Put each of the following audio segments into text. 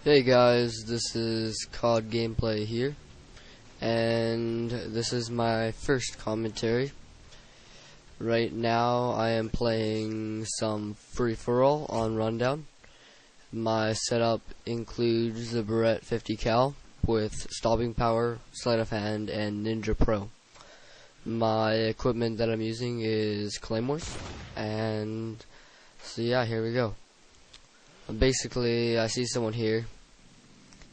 Hey guys, this is COD Gameplay here, and this is my first commentary. Right now I am playing some free-for-all on Rundown. My setup includes the Barrett 50 cal with stopping power, sleight of hand, and Ninja Pro. My equipment that I'm using is Claymores, and so yeah, here we go. Basically, I see someone here.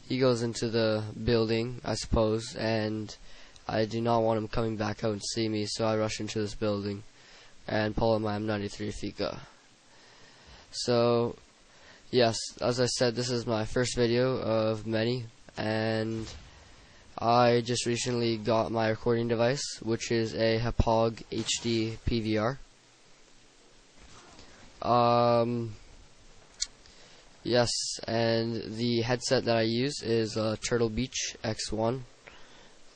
He goes into the building, I suppose, and I do not want him coming back out and see me, so I rush into this building and pull out my M93 Fika. So, yes, as I said, this is my first video of many, and I just recently got my recording device, which is a Hauppauge HD PVR. Yes, and the headset that I use is a Turtle Beach X1.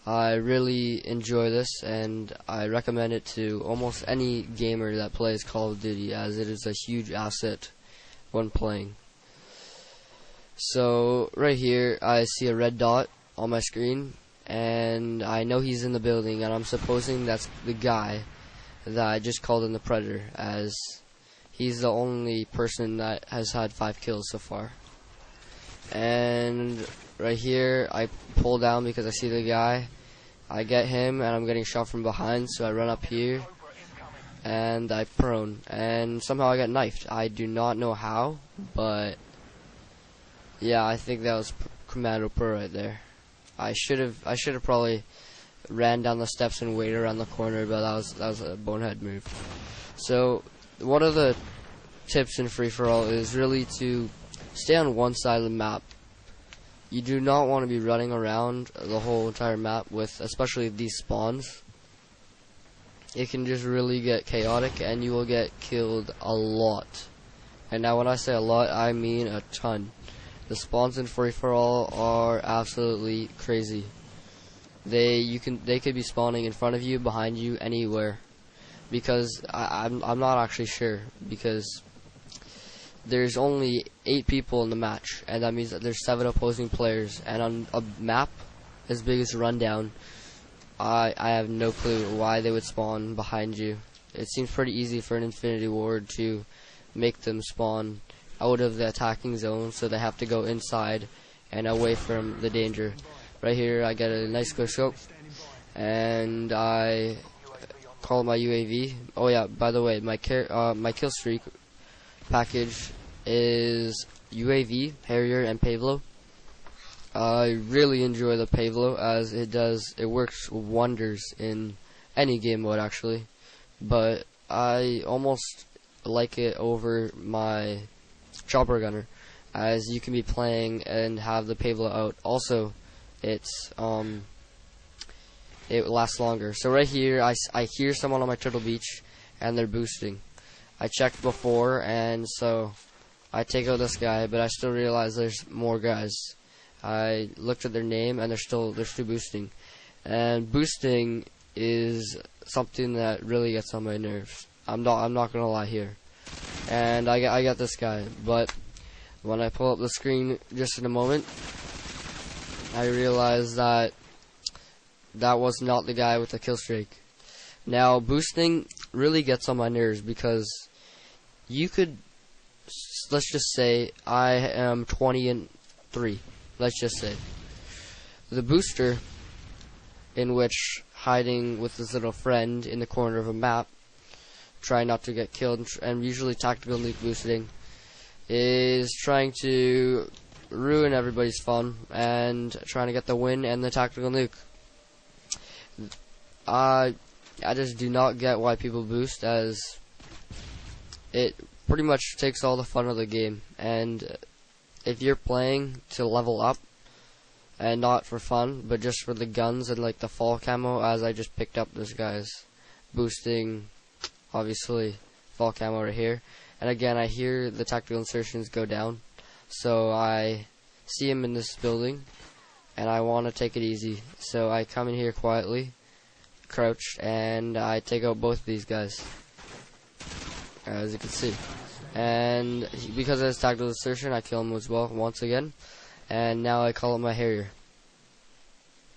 I really enjoy this, and I recommend it to almost any gamer that plays Call of Duty, as it is a huge asset when playing. So, right here, I see a red dot on my screen, and I know he's in the building, and I'm supposing that's the guy that I just called in the Predator, as he's the only person that has had 5 kills so far. And right here, I pull down because I see the guy. I get him, and I'm getting shot from behind, so I run up here, and I prone. And somehow I get knifed. I do not know how, but yeah, I think that was Commando Pro right there. I should have probably ran down the steps and waited around the corner, but that was a bonehead move. So, one of the tips in free-for-all is really to stay on one side of the map. You do not want to be running around the whole entire map with especially these spawns. It can just really get chaotic and you will get killed a lot. And now when I say a lot, I mean a ton. The spawns in free-for-all are absolutely crazy. They could be spawning in front of you, behind you, anywhere. Because I'm not actually sure, because there's only 8 people in the match, and that means that there's 7 opposing players, and on a map as big as Rundown, I have no clue why they would spawn behind you. It seems pretty easy for an Infinity Ward to make them spawn out of the attacking zone, so they have to go inside and away from the danger. Right here I get a nice clear scope, and I call my UAV. Oh yeah, by the way, my kill streak package is UAV, Harrier, and Pavlo. I really enjoy the Pavlo, as it works wonders in any game mode actually, but I almost like it over my chopper gunner, as you can be playing and have the Pavlo out. Also, it lasts longer. So right here, I hear someone on my Turtle Beach, and they're boosting. I checked before, and so I take out this guy, but I still realize there's more guys. I looked at their name, and they're still boosting. And boosting is something that really gets on my nerves. I'm not gonna lie here. And I got this guy, but when I pull up the screen just in a moment, I realize that was not the guy with the kill streak. Now, boosting really gets on my nerves because you could, let's just say I am 20-3. Let's just say the booster, in which hiding with his little friend in the corner of a map, trying not to get killed, and usually tactical nuke boosting, is trying to ruin everybody's fun and trying to get the win and the tactical nuke. I just do not get why people boost, as it pretty much takes all the fun of the game. And if you're playing to level up and not for fun, but just for the guns and like the fall camo, as I just picked up this guy's boosting, obviously fall camo right here. And again, I hear the tactical insertions go down, so I see him in this building, and I want to take it easy. So I come in here quietly, crouched, and I take out both of these guys, as you can see. And because of his tactical insertion, I kill him as well once again. and now I call it my Harrier.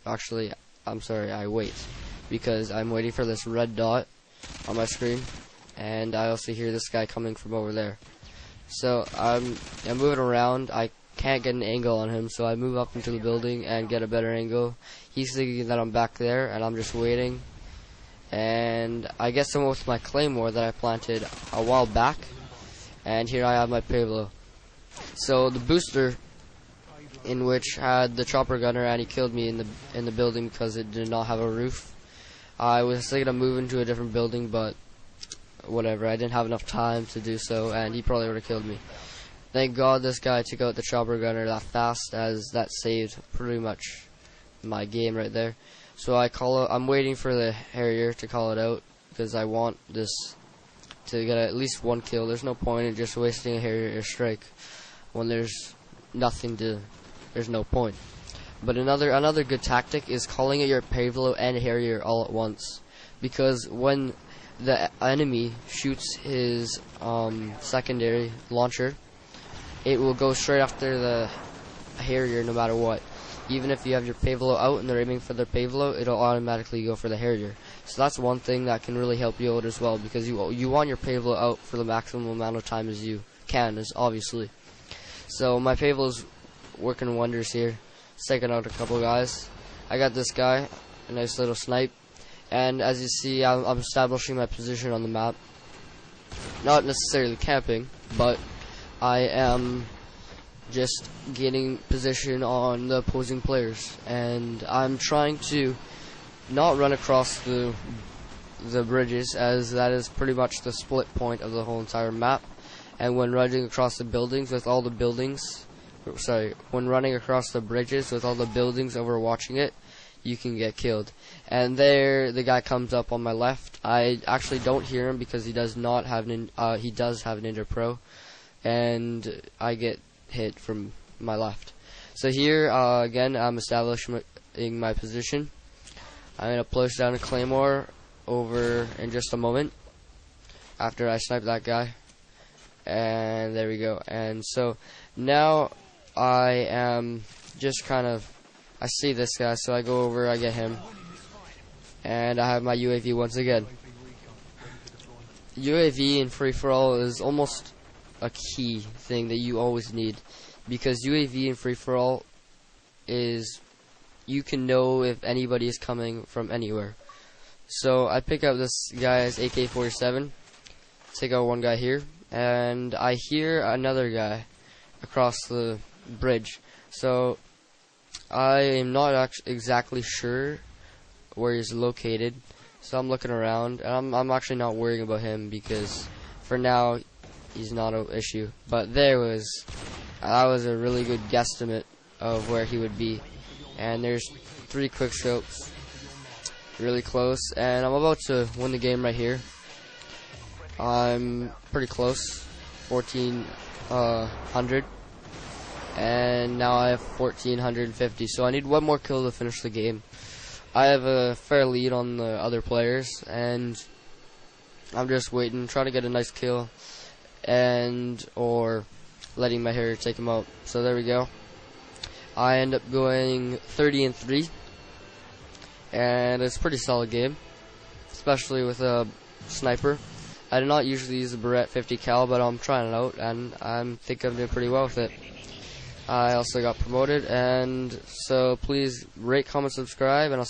Actually, I'm sorry, I wait, because I'm waiting for this red dot on my screen, and I also hear this guy coming from over there. So I'm moving around. I can't get an angle on him, so I move up into the building and get a better angle. He's thinking that I'm back there, and I'm just waiting. And I get someone with my claymore that I planted a while back, and here I have my Pavlo. So the booster, in which had the chopper gunner, and he killed me in the building because it did not have a roof. I was thinking of moving to a different building, but whatever, I didn't have enough time to do so, and he probably would have killed me. Thank God this guy took out the chopper gunner that fast, as that saved pretty much my game right there. So I'm waiting for the Harrier to call it out, because I want this to get at least one kill. There's no point in just wasting a Harrier strike when there's no point. But another good tactic is calling it your Pavlo and Harrier all at once, because when the enemy shoots his secondary launcher, it will go straight after the Harrier no matter what. Even if you have your Pavlo out and they're aiming for their Pavlo, it'll automatically go for the Harrier. So that's one thing that can really help you out as well, because you want your Pavlo out for the maximum amount of time as you can, obviously. So my Pavlo's working wonders here. It's taking out a couple guys. I got this guy, a nice little snipe. And as you see, I'm establishing my position on the map. Not necessarily camping, but I am just gaining position on the opposing players. And I'm trying to not run across the bridges, as that is pretty much the split point of the whole entire map. And when running across the buildings with all the buildings, when running across the bridges with all the buildings overwatching it, you can get killed. And there, the guy comes up on my left. I actually don't hear him because he does not have he does have an Ninja Pro, and I get hit from my left. So here again, I'm establishing my position. I'm gonna place down a claymore over in just a moment after I snipe that guy, and there we go. And so now I am just I see this guy, so I go over, I get him, and I have my UAV once again. UAV in free-for-all is almost a key thing that you always need, because UAV in free-for-all is, you can know if anybody is coming from anywhere. So I pick up this guy's AK-47, take out one guy here, and I hear another guy across the bridge. So I am not exactly sure where he's located, so I'm looking around, and I'm actually not worrying about him, because for now he's not an issue. But that was a really good guesstimate of where he would be. And there's 3 quick scopes, really close, and I'm about to win the game right here. I'm pretty close, 1400. And now I have 1450, so I need one more kill to finish the game. I have a fair lead on the other players, and I'm just waiting, trying to get a nice kill, or letting my Harrier take him out. So there we go. I end up going 30-3, and it's a pretty solid game, especially with a sniper. I do not usually use the Barrett 50 cal, but I'm trying it out, and I think I'm doing pretty well with it. I also got promoted, and so please rate, comment, subscribe, and I'll